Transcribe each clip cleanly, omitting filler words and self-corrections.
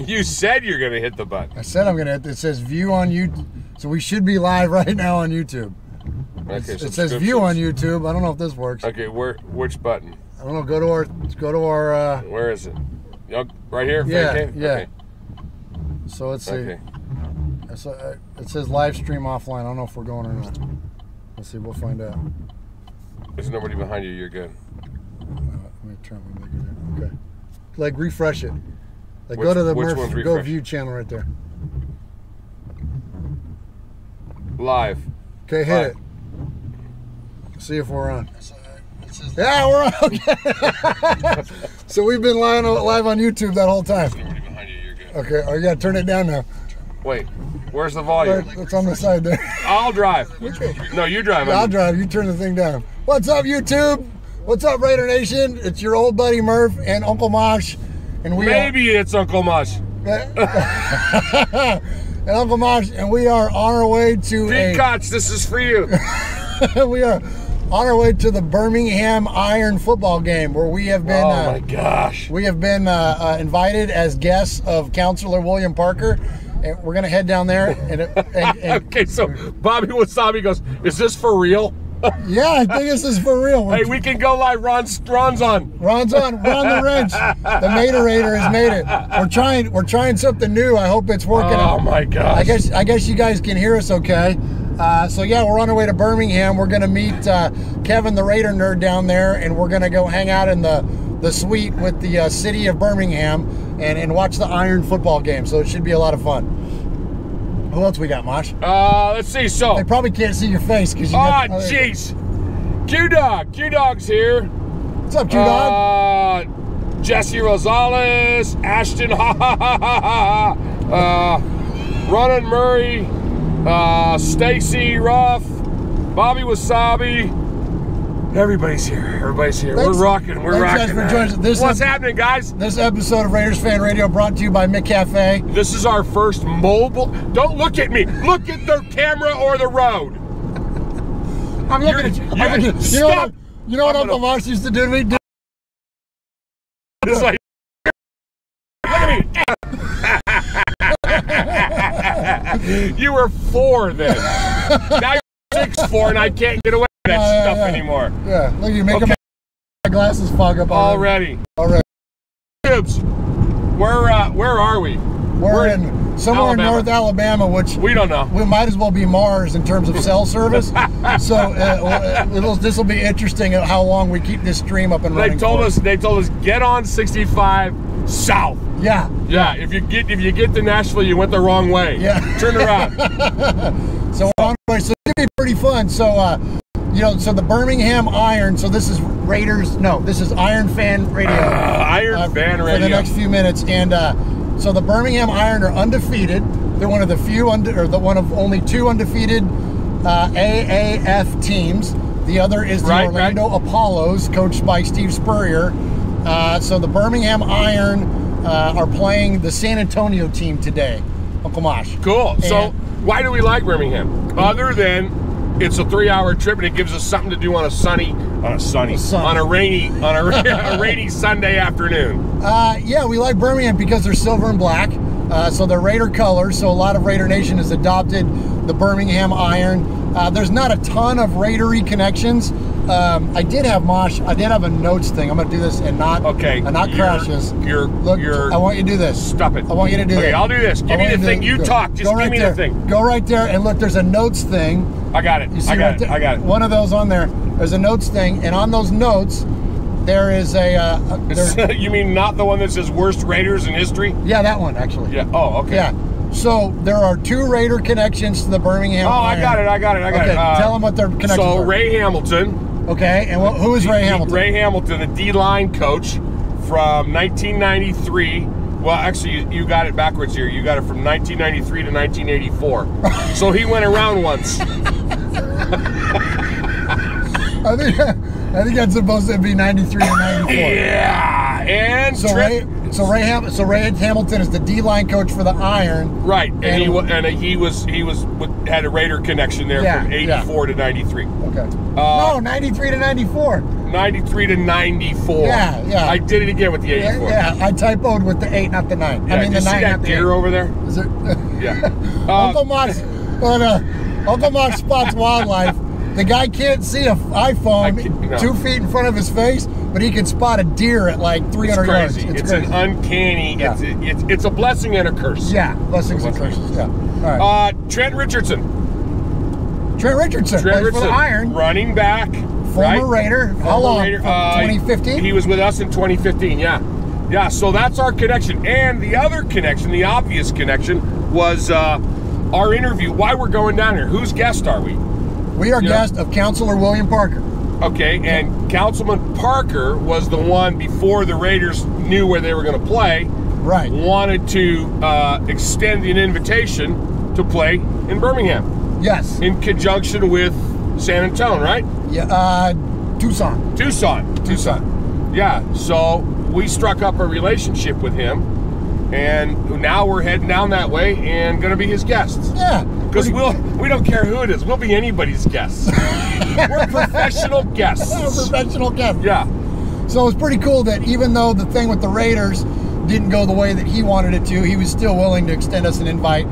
You said you're going to hit the button. I said I'm going to hit. It says view on YouTube. So we should be live right now on YouTube. Okay, it says view on YouTube. I don't know if this works. Okay, which button? I don't know. Go to our. Where is it? Right here. Yeah. Yeah. Okay. So let's see. Okay. So it says live stream offline. I don't know if we're going or not. Let's see. We'll find out. There's nobody behind you. You're good. Let me turn. Okay. Like refresh it. Like go to the Murf, go view channel right there. Live. Okay, hit it. See if we're on. Yeah, we're on. Okay. So we've been live on YouTube that whole time. Nobody behind you. You're good. Okay. Oh, you gotta turn it down now. Wait. Where's the volume? It's on the side there. I'll drive. Okay. No, you drive. Yeah, I'll drive. You turn the thing down. What's up, YouTube? What's up, Raider Nation? It's your old buddy Murf and Uncle Mosh, and maybe it's Uncle Mosh. And Uncle Mosh, and we are on our way to Peacocks, this is for you. We are on our way to the Birmingham Iron football game, where we have been. Oh my gosh! We have been invited as guests of Counselor William Parker, and we're gonna head down there. And okay, so Bobby Wasabi goes, "Is this for real?" Yeah, I think this is for real. Hey, we can go live. Ron's on. Ron's on. We're on the wrench. The Materator has made it. We're trying something new. I hope it's working. Oh my gosh. I guess you guys can hear us okay. So yeah, we're on our way to Birmingham. We're gonna meet Kevin, the Raider nerd, down there, and we're gonna go hang out in the suite with the city of Birmingham and watch the Iron football game. So it should be a lot of fun. Who else we got, Mosh? Let's see. So they probably can't see your face because you. Jeez. Q-Dog's here. What's up, Q-Dog? Jesse Rosales, Ashton, Ronan Murray, Stacy Ruff, Bobby Wasabi. Everybody's here. Thanks. We're rocking. Guys, for joining us. What's happening, guys? This episode of Raiders Fan Radio brought to you by McCafe. This is our first mobile. Don't look at me. Look at the camera or the road. I'm looking at you. Stop. You know what Uncle Mosh used to do to me? It's like, look at me. You were 4 then. Now you're 6'4", and I can't get away with that stuff anymore. Yeah, look, you make my glasses fog up already. Kids, where are we? We're in somewhere in North Alabama, which we don't know. We might as well be Mars in terms of cell service. So this will be interesting at how long we keep this stream up and running. They told us get on 65 south. Yeah. If you get to Nashville, you went the wrong way. Yeah. Turn around. So we're on our way. So it's gonna be pretty fun. So so the Birmingham Iron. So this is Raiders. No, this is Iron Fan Radio. Iron Fan Radio for the next few minutes. And so the Birmingham Iron are undefeated. They're one of the one of only 2 undefeated AAF teams. The other is the Orlando Apollos, coached by Steve Spurrier. So the Birmingham Iron are playing the San Antonio team today. Uncle Mosh. Cool. So why do we like Birmingham? Other than it's a 3-hour trip and it gives us something to do on a rainy Sunday afternoon. Yeah, we like Birmingham because they're silver and black. So they're Raider colors. So a lot of Raider Nation has adopted the Birmingham Iron. There's not a ton of Raidery connections. I did have a notes thing. I'm gonna do this and not crash this. I want you to do this. Stop it. I want you to do this. Okay, I'll do this. Give me the thing. You talk. Just give me the thing. Go right there and look. There's a notes thing. I got it. You see I got it. One of those on there. There's a notes thing, and on those notes, there is you mean not the one that says worst Raiders in history? Yeah, that one actually. Yeah. Oh, okay. Yeah. So there are 2 Raider connections to the Birmingham Iron. I got it. Okay, tell them what their connections are. So Ray Hamilton. Okay, and who is Ray Hamilton? Ray Hamilton, the D-line coach from 1993. Well, actually, you got it backwards here. You got it from 1993 to 1984. So he went around once. I think that's supposed to be 93 to 94. Yeah, and so Ray Hamilton is the D-line coach for the Iron. Right, and he had a Raider connection there from 84 to 93. Okay. No, 93 to 94. 93 to 94. Yeah, yeah. I did it again with the 84. Yeah, I typoed with the 8, not the 9. Yeah, I mean, the 9, not the 8. deer over there? Is it? Yeah. Uncle Mosh, Uncle Mosh spots wildlife. The guy can't see an iPhone 2 feet in front of his face, but he can spot a deer at like 300 yards. It's an uncanny. Yeah. It's a blessing and a curse. Yeah, blessings and curses. Yeah. All right. Trent Richardson plays for the Iron. Running back. Former Raider. How long? 2015? He was with us in 2015, yeah. Yeah, so that's our connection. And the other connection, the obvious connection, was our interview. Why we're going down here. Whose guest are we? We are guest of Councilor William Parker. Okay, and Councilman Parker was the one before the Raiders knew where they were going to play. Right. Wanted to extend an invitation to play in Birmingham. Yes. In conjunction with San Antonio, right? Yeah. Tucson. Yeah. So we struck up a relationship with him, and now we're heading down that way and going to be his guests. Yeah. Because we don't care who it is. We'll be anybody's guests. We're professional guests. Professional guests. Yeah. So it's pretty cool that even though the thing with the Raiders didn't go the way that he wanted it to, he was still willing to extend us an invite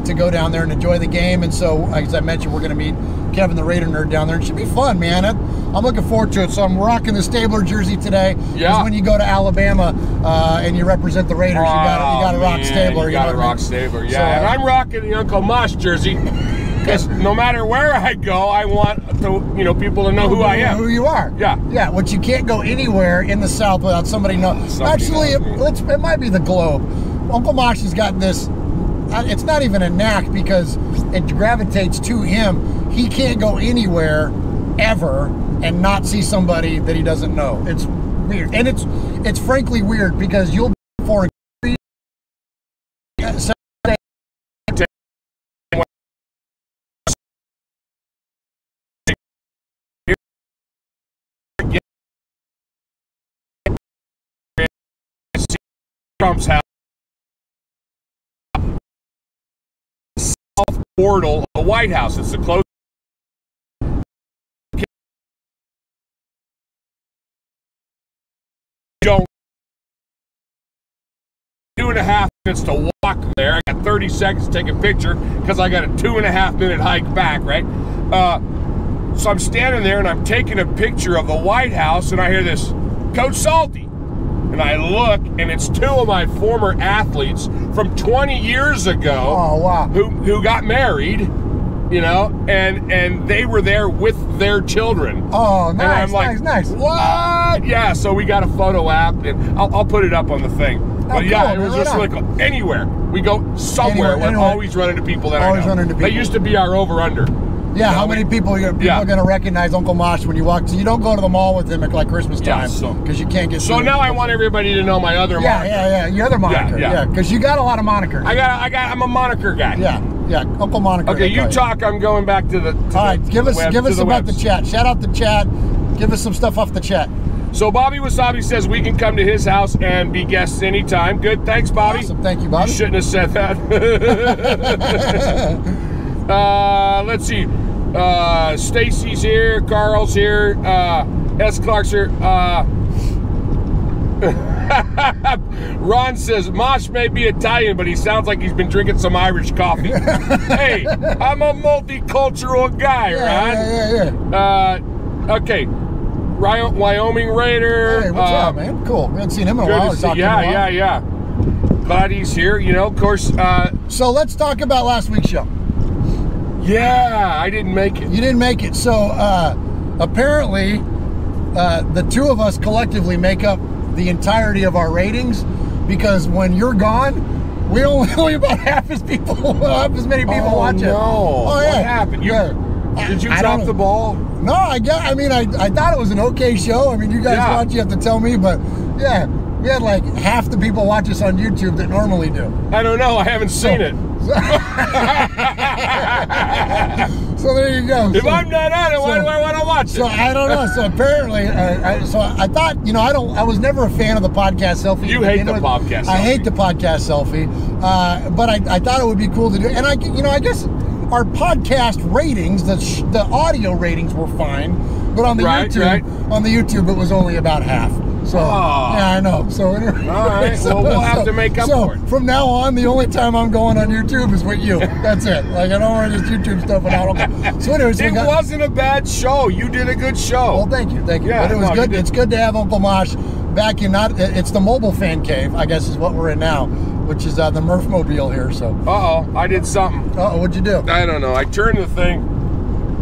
to go down there and enjoy the game. And so, as I mentioned, we're going to meet Kevin the Raider Nerd down there. It should be fun, man. I'm looking forward to it. So I'm rocking the Stabler jersey today. Yeah. Because when you go to Alabama and you represent the Raiders, you got to rock Stabler. You got to rock Stabler, yeah. So, and I'm rocking the Uncle Mosh jersey because no matter where I go, I want people to know who I am. Who you are. Yeah. Yeah, which you can't go anywhere in the South without somebody knowing. Actually, it might be the Globe. Uncle Mosh has got this, it's not even a knack because it gravitates to him. He can't go anywhere ever and not see somebody that he doesn't know. It's weird. And it's frankly weird because you'll be for Trump's house, south portal of the White House. It's the closest. Don't 2.5 minutes to walk there. I got 30 seconds to take a picture because I got a 2.5 minute hike back, right? So I'm standing there and I'm taking a picture of the White House and I hear this, Coach Salty. And I look, and it's 2 of my former athletes from 20 years ago. Oh, wow. Who got married, and they were there with their children. Oh, nice, and I'm like, nice. What? Yeah, so we got a photo app, and I'll put it up on the thing. But yeah, it was just like anywhere. We go somewhere, we're always running into people that I know. They used to be our over-under. Yeah, how many people are going to recognize Uncle Mosh when you walk? So you don't go to the mall with him at like Christmas time because you can't get. So now I want everybody to know my other moniker. Yeah, your other moniker. Yeah, because you got a lot of monikers. I'm a moniker guy. Yeah, Uncle Moniker. Okay, you talk. I'm going back to the. All right, give us about the chat. Shout out the chat. Give us some stuff off the chat. So Bobby Wasabi says we can come to his house and be guests anytime. Good, thanks, Bobby. Awesome, thank you, Bobby. You shouldn't have said that. Let's see. Stacy's here, Carl's here, S. Clark's here. Ron says Mosh may be Italian, but he sounds like he's been drinking some Irish coffee. Hey, I'm a multicultural guy, Ron. Yeah. Okay, Wyoming Raider. Hey, what's up, man? Cool. We haven't seen him in a while. Yeah. Glad he's here. Of course. So let's talk about last week's show. Yeah, I didn't make it. You didn't make it. So apparently, the 2 of us collectively make up the entirety of our ratings because when you're gone, we only about half as many people watch it. No. Oh yeah. What happened? Did you drop the ball? No, I thought it was an okay show. I mean, you guys watch, you have to tell me, but yeah, we had like half the people watch us on YouTube that normally do. I don't know. I haven't seen it. So there you go. If I'm not on it, why do I want to watch it? So I don't know. So apparently, I thought, I was never a fan of the podcast selfie. You hate the podcast selfie. I hate the podcast selfie. But I thought it would be cool to do. And I guess our podcast ratings, the audio ratings were fine. But on the YouTube, it was only about half. So yeah, I know. So anyway, all right. Well, we'll have to make up for it. From now on, the only time I'm going on YouTube is with you. That's it. Like I don't want this YouTube stuff, and I don't go. So anyways, it wasn't a bad show. You did a good show. Well, thank you. Yeah, but it was good. It's good to have Uncle Mosh back in. It's the mobile fan cave, I guess, is what we're in now, which is the Murf mobile here. So. I did something. What'd you do? I don't know. I turned the thing.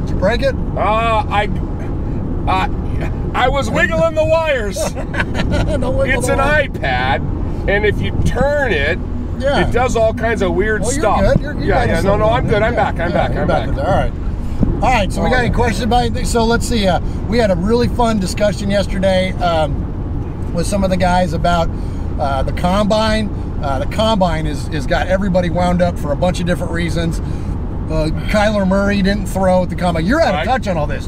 Did you break it? I was wiggling the wires. It's an iPad, and if you turn it, it does all kinds of weird stuff. You're good. Yeah. No, I'm good. I'm back. I'm back. All right. So we got any questions about anything? So let's see. We had a really fun discussion yesterday with some of the guys about the combine. The combine is got everybody wound up for a bunch of different reasons. Kyler Murray didn't throw at the combine. You're out of touch on all this.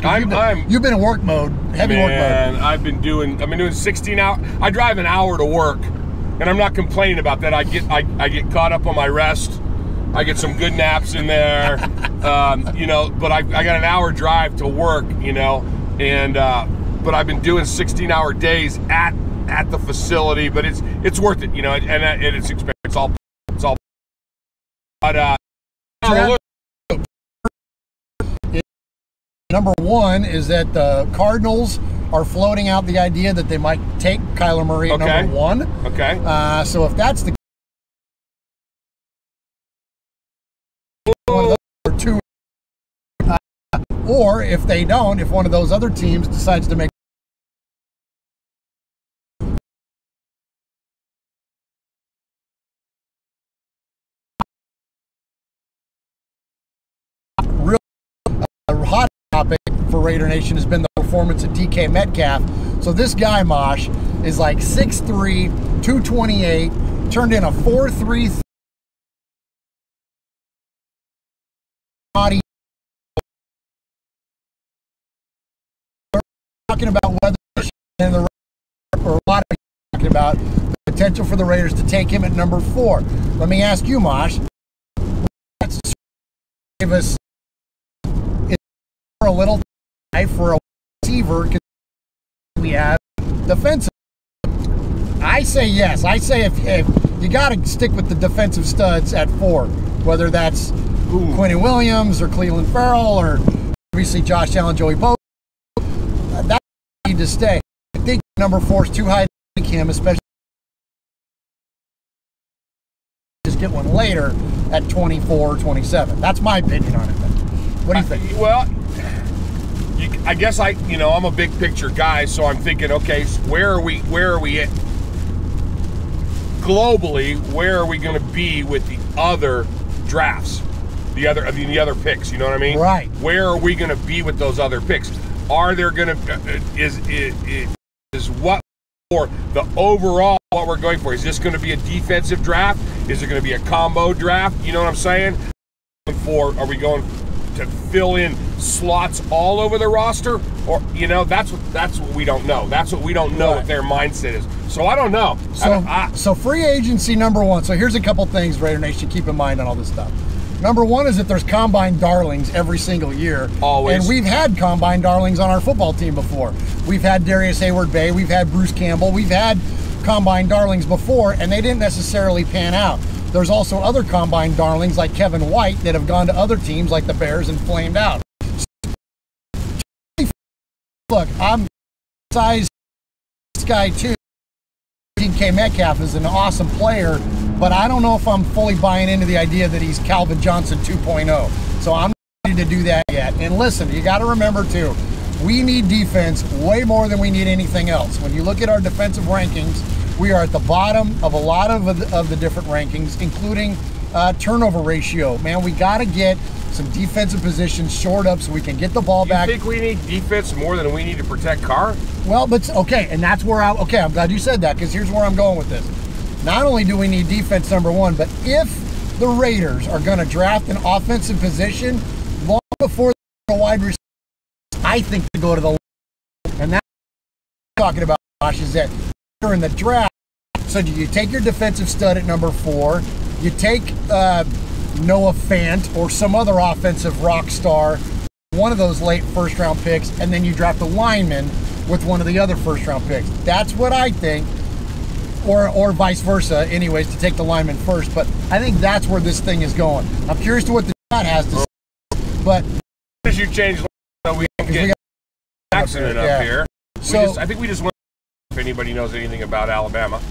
You've been in work mode, heavy work mode. And I've been doing 16 hours. I drive an hour to work, and I'm not complaining about that. I get caught up on my rest. I get some good naps in there, But I got an hour drive to work, and but I've been doing 16-hour days at the facility. But it's worth it, and it's expensive. It's all. But number one is that the Cardinals are floating out the idea that they might take Kyler Murray at number one. Okay. So if that's the one of those or two, or if they don't, if one of those other teams decides to make real hot topic for Raider Nation has been the performance of DK Metcalf. So this guy, Mosh, is like 6'3", 228, turned in a 4.3 body. Talking about whether and the or a lot of talking about the potential for the Raiders to take him at number 4. Let me ask you, Mosh. Give us a little for a receiver because we have defensive. I say yes. I say if you got to stick with the defensive studs at 4, whether that's Quentin Williams or Cleveland Farrell or obviously Josh Allen, Joey Bosa. That need to stay. I think number 4 is too high to take him, especially just get one later at 24 or 27. That's my opinion on it. What do you think? Well, I guess I'm a big picture guy, so I'm thinking, okay, so where are we at globally? Where are we going to be with the other drafts, the other picks? You know what I mean? Right. Where are we going to be with those other picks? Are there going to is what for the overall what we're going for? Is this going to be a defensive draft? Is it going to be a combo draft? You know what I'm saying? Are we going to fill in slots all over the roster, or that's what we don't know. That's what we don't know what their mindset is. So I don't know. So free agency number 1. So here's a couple things Raider Nation keep in mind on all this stuff. Number 1 is that there's combine darlings every single year. Always. And we've had combine darlings on our football team before. We've had Darius Hayward-Bay, we've had Bruce Campbell, we've had combine darlings before, and they didn't necessarily pan out. There's also other combine darlings like Kevin White that have gone to other teams like the Bears and flamed out. Look, I'm size this guy too. DK Metcalf is an awesome player, but I don't know if I'm fully buying into the idea that he's Calvin Johnson 2.0. So I'm not ready to do that yet. And listen, you got to remember too, we need defense way more than we need anything else. When you look at our defensive rankings, we are at the bottom of a lot of the different rankings, including turnover ratio. Man, we got to get some defensive positions shored up so we can get the ball back. You think we need defense more than we need to protect Carr? Well, but okay, and that's where I'm glad you said that, because here's where I'm going with this. Not only do we need defense number 1, but if the Raiders are going to draft an offensive position long before the wide receiver, I think to go to the, and that's what I'm talking about, Josh, is that during the draft, so you take your defensive stud at number 4, you take Noah Fant or some other offensive rock star one of those late first-round picks, and then you draft a lineman with one of the other first-round picks. That's what I think, or vice versa, anyways, to take the lineman first. But I think that's where this thing is going. I'm curious to what the chat has to say, but as you change, so we can get accident up here. So I think we just went. If anybody knows anything about Alabama.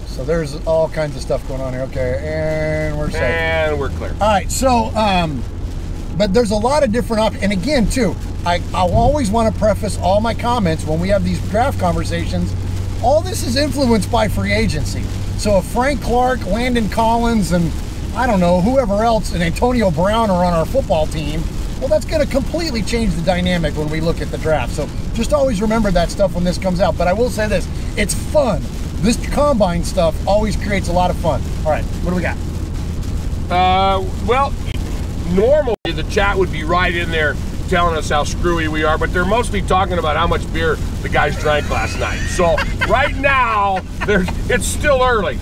So there's all kinds of stuff going on here. Okay, and we're safe. And we're clear. All right, so but there's a lot of different options. And again, too, I always want to preface all my comments when we have these draft conversations. All this is influenced by free agency. So if Frank Clark, Landon Collins, and I don't know, whoever else, and Antonio Brown are on our football team, well, that's going to completely change the dynamic when we look at the draft. So just always remember that stuff when this comes out. But I will say this, it's fun. This combine stuff always creates a lot of fun. All right, what do we got? Well, normally the chat would be right in there telling us how screwy we are, but they're mostly talking about how much beer the guys drank last night. So right now, it's still early.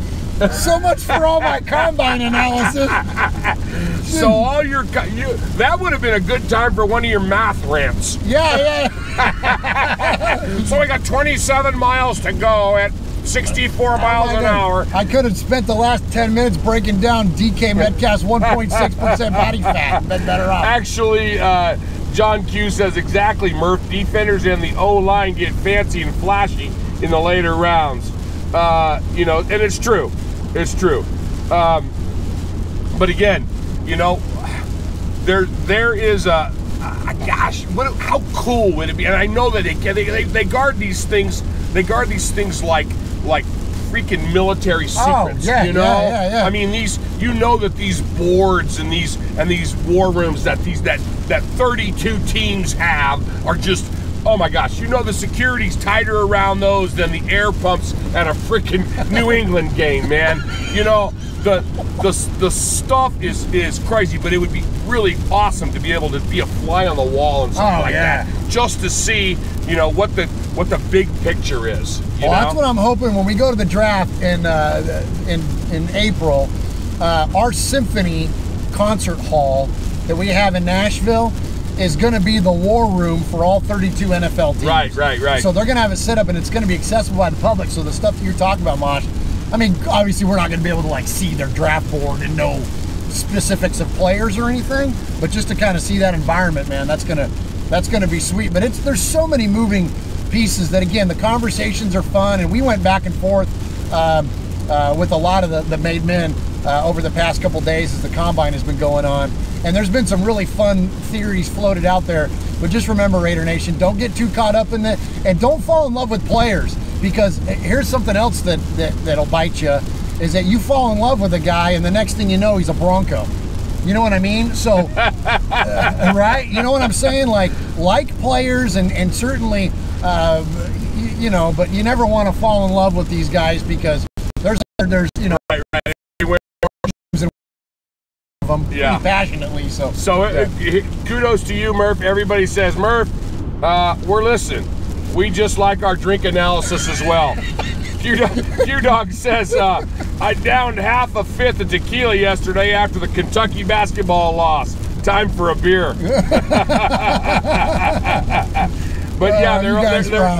So much for all my combine analysis. So all that would have been a good time for one of your math rants. Yeah. So we got 27 miles to go at 64 miles an hour. I could have spent the last 10 minutes breaking down DK Metcalf's 1.6% body fat. Been better off. Actually, John Q says exactly, Murph. Defenders and the O-line get fancy and flashy in the later rounds. You know, and it's true. It's true. But again, you know, there is a gosh, how cool would it be? And I know that they guard these things. They guard these things like freaking military secrets. Yeah, you know. Yeah. I mean, you know that these boards and these war rooms that 32 teams have are just. Oh my gosh, you know the security's tighter around those than the air pumps at a freaking New England game, man. You know, the stuff is crazy, but it would be really awesome to be able to be a fly on the wall and stuff like that. Just to see, you know, what the big picture is. Well, that's what I'm hoping when we go to the draft in April. Our Symphony concert hall that we have in Nashville is going to be the war room for all 32 NFL teams. Right. So they're going to have it set up, and it's going to be accessible by the public. So the stuff that you're talking about, Mosh, I mean, obviously we're not going to be able to like see their draft board and know specifics of players or anything, but just to kind of see that environment, man, that's gonna be sweet. But there's so many moving pieces that, again, the conversations are fun, and we went back and forth with a lot of the made men over the past couple days as the combine has been going on. And there's been some really fun theories floated out there. But just remember, Raider Nation, don't get too caught up in that, and don't fall in love with players, because here's something else that'll bite you, is that you fall in love with a guy and the next thing you know, he's a Bronco. You know what I mean? So, right? You know what I'm saying? Like players and certainly, you know, but you never want to fall in love with these guys, because there's you know, right. Them pretty passionately. So kudos to you, Murph. Everybody says, Murph, we're listening. We just like our drink analysis as well. Q-Dog says, I downed half a fifth of tequila yesterday after the Kentucky basketball loss. Time for a beer. But yeah,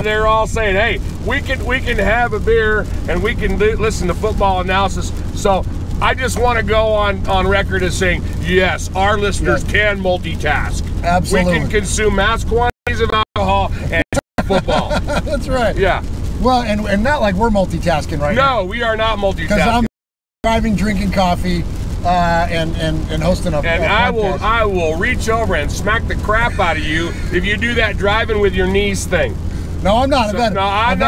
they're all saying, hey, we can have a beer and we can listen to football analysis. So I just want to go on record as saying, yes, our listeners can multitask. Absolutely. We can consume mass quantities of alcohol and football. That's right. Yeah. Well, and not like we're multitasking right now. No, we are not multitasking. Because I'm driving, drinking coffee, and hosting a podcast. I will reach over and smack the crap out of you if you do that driving with your knees thing. No, I'm not. No, I've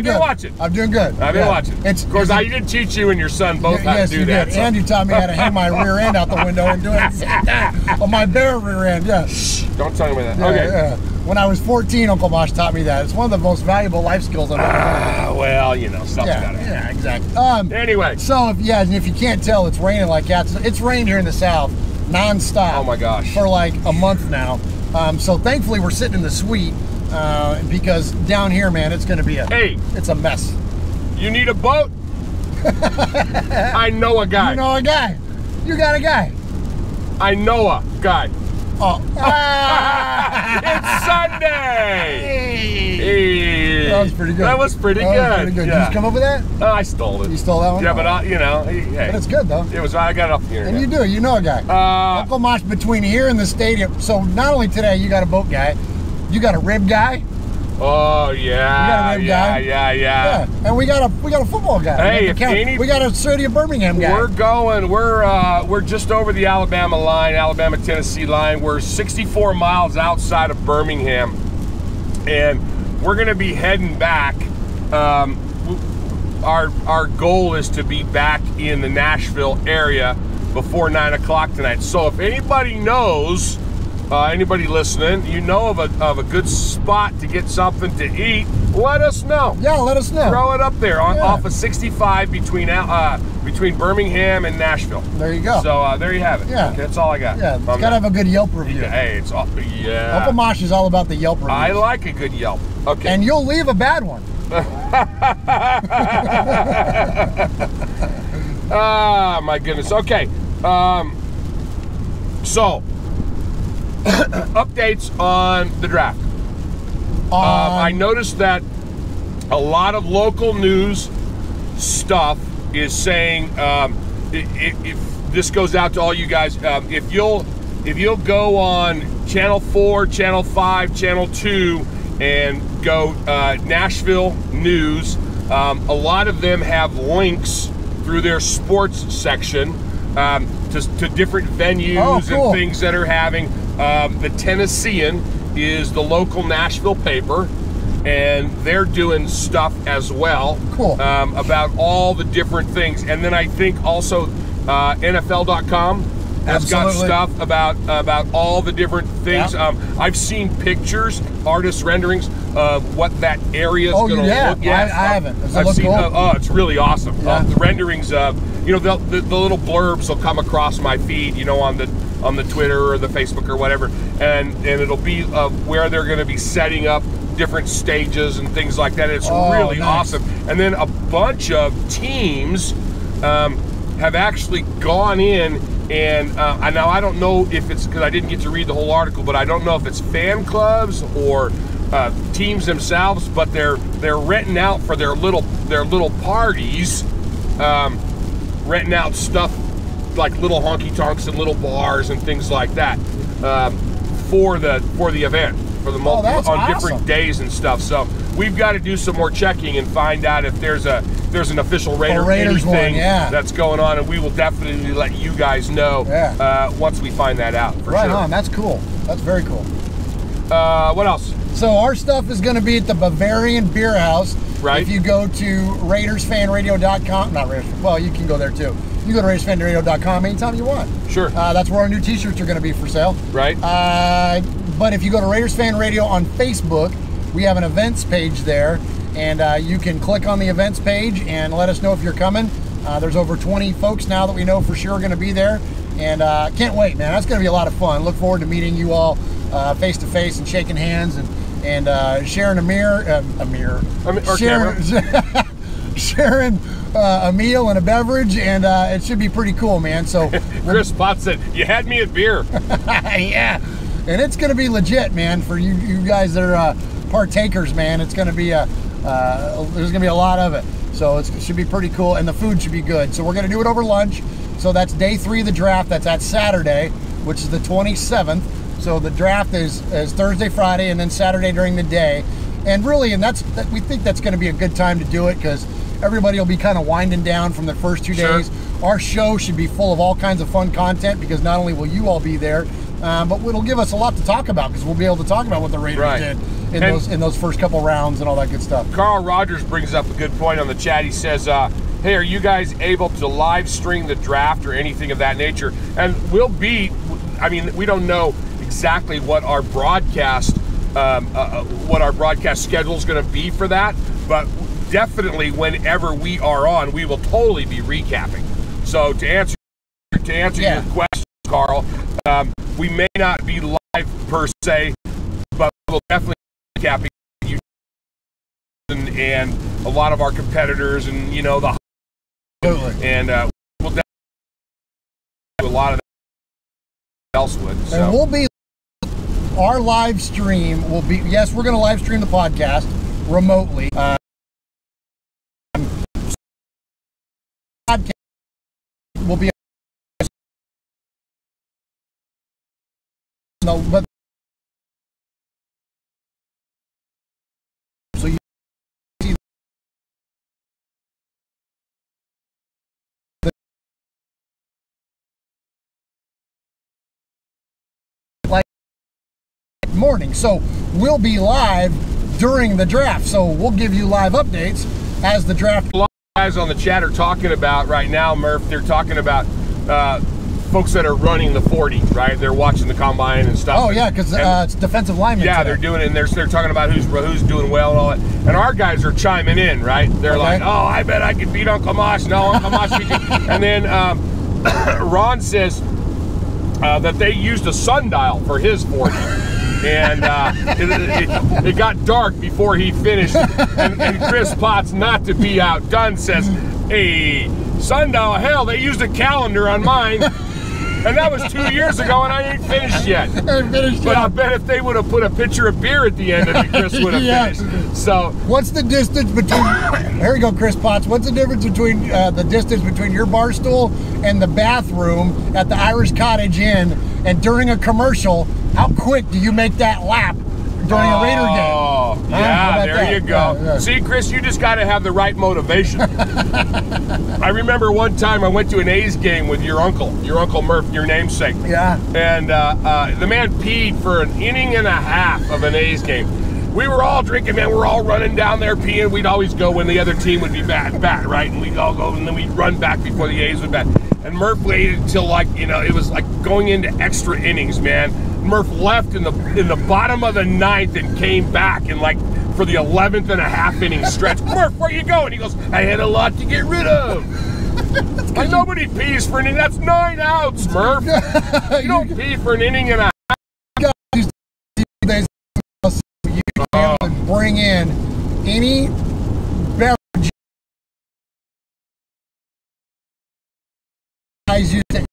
been watching. I'm doing good. I've been watching. Of course, I did teach you and your son both how to do that. Did. So. And you taught me how to hang my rear end out the window and do it on my bare rear end. Yeah. Shh, don't tell me that. Yeah, okay. Yeah. When I was 14, Uncle Mosh taught me that. It's one of the most valuable life skills I've ever learned. Well, you know, stuff's got it. Yeah, exactly. Anyway. So, if you can't tell, it's raining like cats. It's rained here in the South nonstop. Oh, my gosh. For like a month now. So, thankfully, we're sitting in the suite. Because down here, man, it's going to be it's a mess. You need a boat? I know a guy. You know a guy. You got a guy. I know a guy. Oh. It's Sunday! Hey. That was pretty good. That was pretty good. Yeah. Did you come up with that? I stole it. You stole that one? Yeah, but you know, hey. But it's good though. It was. I got it off here. And you do. You know a guy. Uncle Mosh between here and the stadium. So not only today you got a boat guy, you got a rib guy. Oh yeah. We got a rib guy. Yeah. And we got a football guy. Hey, we got a City of Birmingham guy. We're just over the Alabama line, Alabama-Tennessee line. We're 64 miles outside of Birmingham, and we're gonna be heading back. Our goal is to be back in the Nashville area before 9 o'clock tonight. So if anybody knows, anybody listening, you know of a good spot to get something to eat, let us know. Yeah, let us know. Throw it up there off of 65 between Birmingham and Nashville. There you go. So there you have it. Yeah, okay, that's all I got. Yeah, it's gotta have a good Yelp review. Hey, it's all, yeah. Uncle Mosh is all about the Yelp reviews. I like a good Yelp. Okay. And you'll leave a bad one. Ah, my goodness. Okay. So, updates on the draft. I noticed that a lot of local news stuff is saying, if this goes out to all you guys, if you'll go on Channel 4, Channel 5, Channel 2, and go Nashville News, a lot of them have links through their sports section to different venues and things that are having. The Tennessean is the local Nashville paper, and they're doing stuff as well. Cool. About all the different things. And then I think also NFL.com has got stuff about all the different things. Yeah. I've seen pictures, artist renderings of what that area is going to look. Yeah, I haven't. Does it look seen. cool? Oh, it's really awesome. Yeah. The renderings of, you know, the little blurbs will come across my feed, you know, on the Twitter or the Facebook or whatever, and it'll be where they're going to be setting up different stages and things like that. It's really awesome. And then a bunch of teams have actually gone in, and now I don't know if it's, because I didn't get to read the whole article, but I don't know if it's fan clubs or teams themselves, but they're renting out for their little parties, renting out stuff like little honky tonks and little bars and things like that for the event, for the on different days and stuff. So we've got to do some more checking and find out if there's an official Raiders anything that's going on, and we will definitely let you guys know once we find that out. For right sure. on. That's cool. That's very cool. What else? So our stuff is going to be at the Bavarian Beer House. Right. If you go to RaidersFanRadio.com, not Raiders, well, you can go there too. You go to RaidersFanRadio.com anytime you want. Sure. That's where our new t-shirts are going to be for sale. Right. But if you go to Raiders Fan Radio on Facebook, we have an events page there, and you can click on the events page and let us know if you're coming. There's over 20 folks now that we know for sure are going to be there, and can't wait, man. That's going to be a lot of fun. Look forward to meeting you all face to face and shaking hands and sharing sharing a meal and a beverage, and it should be pretty cool, man. So Chris Potts said, "You had me at beer." Yeah, and it's going to be legit, man. For you guys that are partakers, man, it's going to be there's going to be a lot of it. So it should be pretty cool, and the food should be good. So we're going to do it over lunch. So that's day 3 of the draft. That's at Saturday, which is the 27th. So the draft is Thursday, Friday, and then Saturday during the day. And really, we think that's going to be a good time to do it, because everybody will be kind of winding down from the first 2 days. Our show should be full of all kinds of fun content, because not only will you all be there, but it'll give us a lot to talk about, because we'll be able to talk about what the Raiders did in those first couple rounds and all that good stuff. Carl Rogers brings up a good point on the chat. He says, hey, are you guys able to live stream the draft or anything of that nature? And we'll be, I mean, we don't know exactly what our broadcast schedule is going to be for that, but definitely whenever we are on, we will totally be recapping. So to answer your question, Carl, we may not be live per se, but we'll definitely be recapping you and a lot of our competitors, and you know and we'll definitely do a lot of that else with. So. And we'll be our live stream will be, yes, we're going to live stream the podcast remotely. Podcast will be no, but so you see the like morning. So we'll be live during the draft. So we'll give you live updates as the draft. A lot of guys on the chat are talking about right now, Murph. They're talking about folks that are running the 40, right? They're watching the combine and stuff. Oh yeah, because it's defensive linemen. Yeah, today. they're doing it, and they're talking about who's doing well and all that. And our guys are chiming in, right? They're like, oh, I bet I could beat Uncle Mosh. No, Uncle Mosh beat you. And then Ron says that they used a sundial for his 40. And it got dark before he finished. And Chris Potts, not to be outdone, says, hey, sundial, hell, they used a calendar on mine. And that was 2 years ago, and I ain't finished yet. But I bet if they would have put a pitcher of beer at the end of it, Chris would have finished. So, what's the distance between? Here we go, Chris Potts. What's the difference between the distance between your bar stool and the bathroom at the Irish Cottage Inn? And during a commercial, how quick do you make that lap during a Raider game? Oh, yeah, there that? you go. Yeah. See, Chris, you just got to have the right motivation. I remember one time I went to an A's game with your uncle Murf, your namesake. Yeah. And the man peed for an inning and a half of an A's game. We were all drinking, man. We're all running down there peeing. We'd always go when the other team would be bat, right? And we'd all go, and then we'd run back before the A's would bat. And Murph waited until, like, you know, it was like going into extra innings, man. Murph left in the bottom of the ninth and came back and, like, for the 11th and a half inning stretch. Murph, where you going? He goes, I had a lot to get rid of. Like, nobody pees for an inning. That's 9 outs, Murph. You don't pee for an inning and a half. Bring in any beverage guys used to,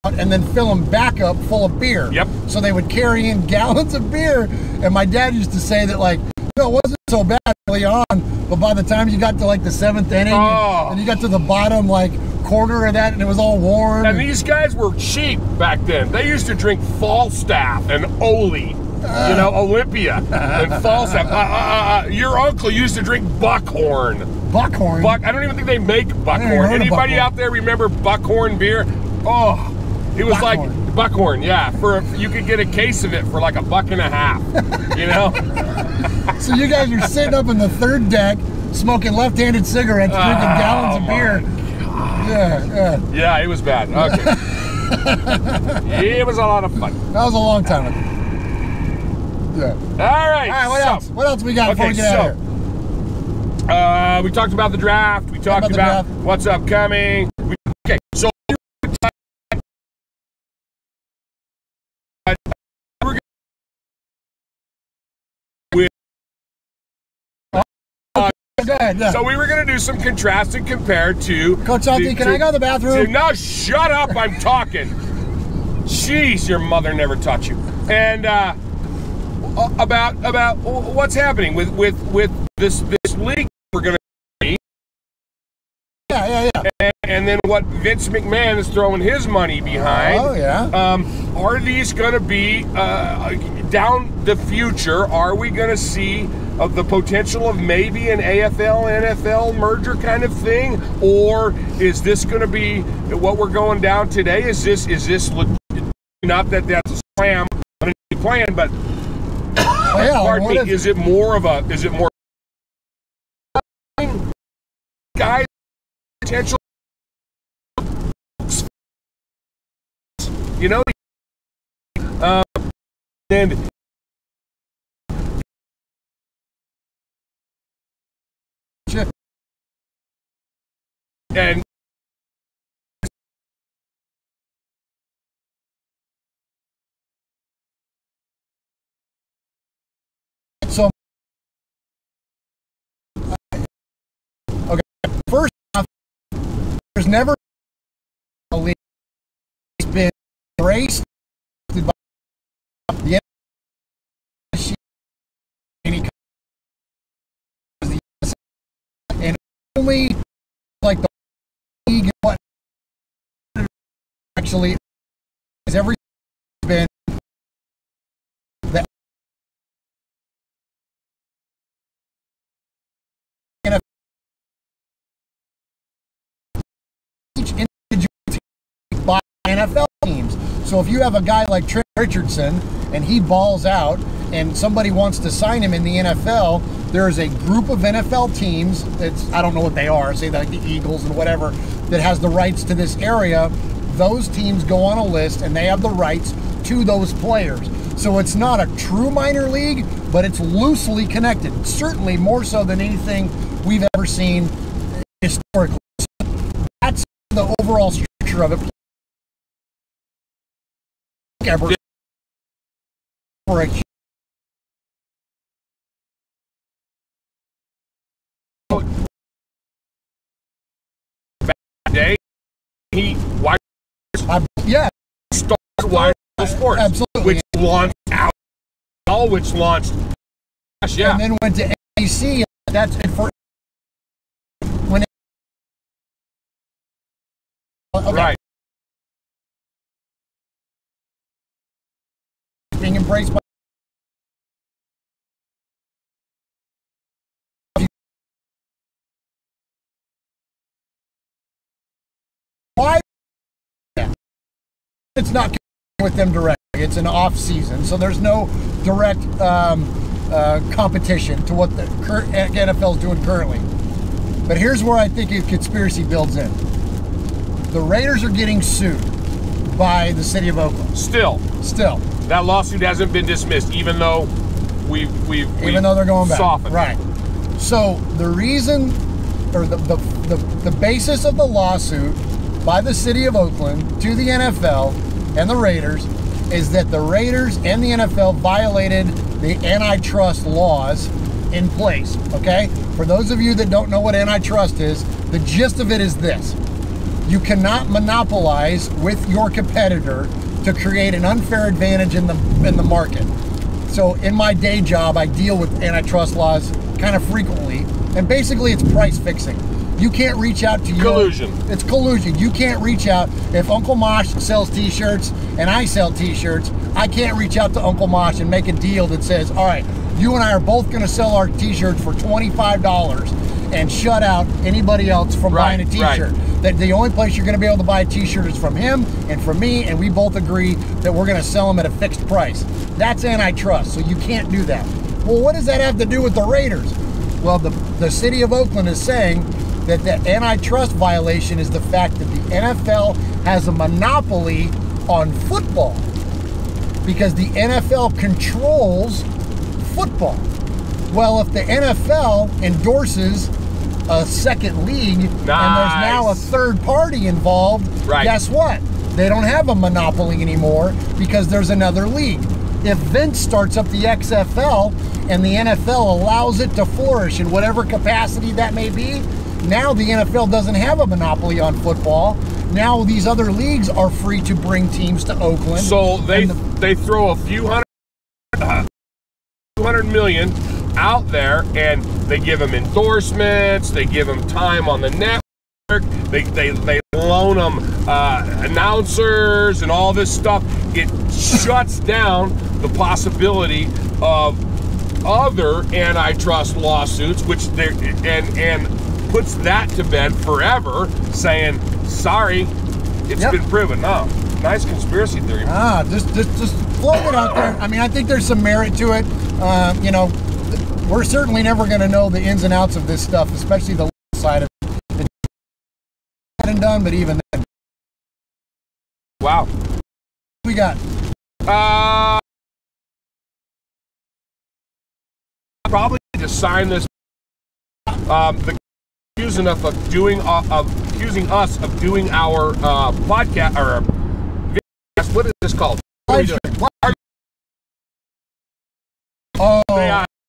and then fill them back up full of beer. Yep. So they would carry in gallons of beer, and my dad used to say that, like, no, it wasn't so bad early on, but by the time you got to like the 7th inning, and you got to the bottom like quarter of that, and it was all warm. And these guys were cheap back then. They used to drink Falstaff and Oli. You know, Olympia and Falstaff. Your uncle used to drink Buckhorn. Buckhorn? I don't even think they make Buckhorn. Anybody out there remember Buckhorn beer? Oh, it was Buckhorn. like Buckhorn, yeah. You could get a case of it for like $1.50, you know? So you guys are sitting up in the third deck, smoking left-handed cigarettes, drinking gallons of beer. Yeah, it was bad. Okay. It was a lot of fun. That was a long time ago. Yeah. All right. What else? What else we got before we get out of here? We talked about the draft. We talked about what's upcoming. Okay, so so we were going to do some contrast and compare to Coach Salty, can I go to the bathroom? No, shut up, I'm talking. Jeez, your mother never taught you. And about what's happening with this league we're going to see. Yeah. And then what Vince McMahon is throwing his money behind. Oh, yeah. Are these going to be, down the future, are we going to see of the potential of maybe an AFL-NFL merger kind of thing? Or is this going to be what we're going down today? Is this not that that's a slam on a plan, but pardon me, is it more guys potential, you know, and so okay, first off, there's never a league that's been raced to only like the league and what actually has everything been that each individual team by NFL teams. So if you have a guy like Trent Richardson and he balls out and somebody wants to sign him in the NFL, there is a group of NFL teams, I don't know what they are, say like the Eagles and whatever, that has the rights to this area. Those teams go on a list and they have the rights to those players. So it's not a true minor league, but it's loosely connected. Certainly more so than anything we've ever seen historically. So that's the overall structure of it. For a day, yeah, started Wide Sports, absolutely, which launched out, which launched, yeah, and then went to ABC. That's it for when. Okay. Right. Being embraced by. Why? It's not with them directly. It's an off season, so there's no direct competition to what the NFL is doing currently. But here's where I think a conspiracy builds in. The Raiders are getting sued by the city of Oakland. Still, that lawsuit hasn't been dismissed, even though even though they're going back. Softened. Right. So the reason, or the basis of the lawsuit by the city of Oakland to the NFL and the Raiders is that the Raiders and the NFL violated the antitrust laws in place, okay? For those of you that don't know what antitrust is, the gist of it is this. You cannot monopolize with your competitor to create an unfair advantage in the market. So in my day job, I deal with antitrust laws kind of frequently, and basically it's price fixing. You can't reach out to collusion. It's collusion. You can't reach out. If Uncle Mosh sells t-shirts and I sell t-shirts, I can't reach out to Uncle Mosh and make a deal that says, all right, you and I are both going to sell our t-shirts for $25 and shut out anybody else from buying a t-shirt. Right. That the only place you're going to be able to buy a t-shirt is from him and from me, and we both agree that we're going to sell them at a fixed price. That's antitrust, so you can't do that. Well, what does that have to do with the Raiders? Well, the city of Oakland is saying that the antitrust violation is the fact that the NFL has a monopoly on football because the NFL controls football. Well, if the NFL endorses a second league and there's now a third party involved, guess what? They don't have a monopoly anymore because there's another league. If Vince starts up the XFL and the NFL allows it to flourish in whatever capacity that may be, now the NFL doesn't have a monopoly on football. Now these other leagues are free to bring teams to Oakland. So they throw a few hundred million out there, and they give them endorsements, they give them time on the network, they loan them announcers and all this stuff. It shuts down the possibility of other antitrust lawsuits, which and puts that to bed forever, saying, sorry, it's been proven. No, nice conspiracy theory. Just float it out there. I mean, I think there's some merit to it. You know, we're certainly never going to know the ins and outs of this stuff, especially the legal side of it. It's said and done, but even then. Wow. What we got? Probably to sign this. The accusing us of doing our podcast or videos. What is this called?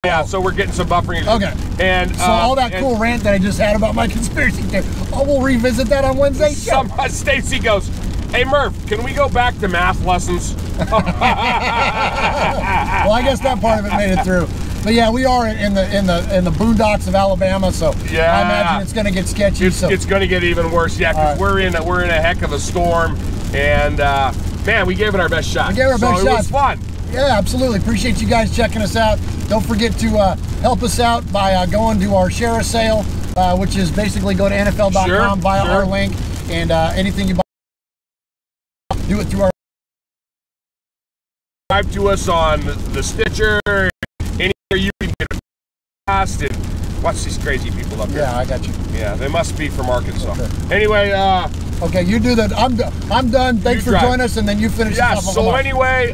Yeah. So we're getting some buffering. Okay. And so all that cool rant that I just had about my conspiracy theory, we'll revisit that on Wednesday. Stacy goes, "Hey Murph, can we go back to math lessons?" Well, I guess that part of it made it through. But yeah, we are in the boondocks of Alabama, so yeah, I imagine it's going to get sketchy. It's going to get even worse, yeah, because we're in a heck of a storm, and man, we gave it our best shot. We gave it our best shot. It was fun. Yeah, absolutely. Appreciate you guys checking us out. Don't forget to help us out by going to our share a sale, which is basically go to NFL.com via our link, and anything you buy, do it through our. Subscribe to us on the Stitcher. Anywhere you can get a podcast, and watch these crazy people up there. Yeah, I got you. Yeah, they must be from Arkansas. Okay. Anyway, okay, you do that. I'm done. Thanks for joining us, and then you finish. Yeah. So anyway,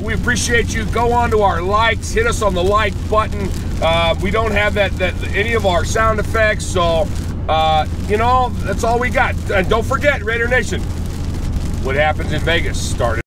we appreciate you. Go on to our likes. Hit us on the like button. We don't have that any of our sound effects, so you know, that's all we got. And don't forget, Raider Nation, what happens in Vegas started.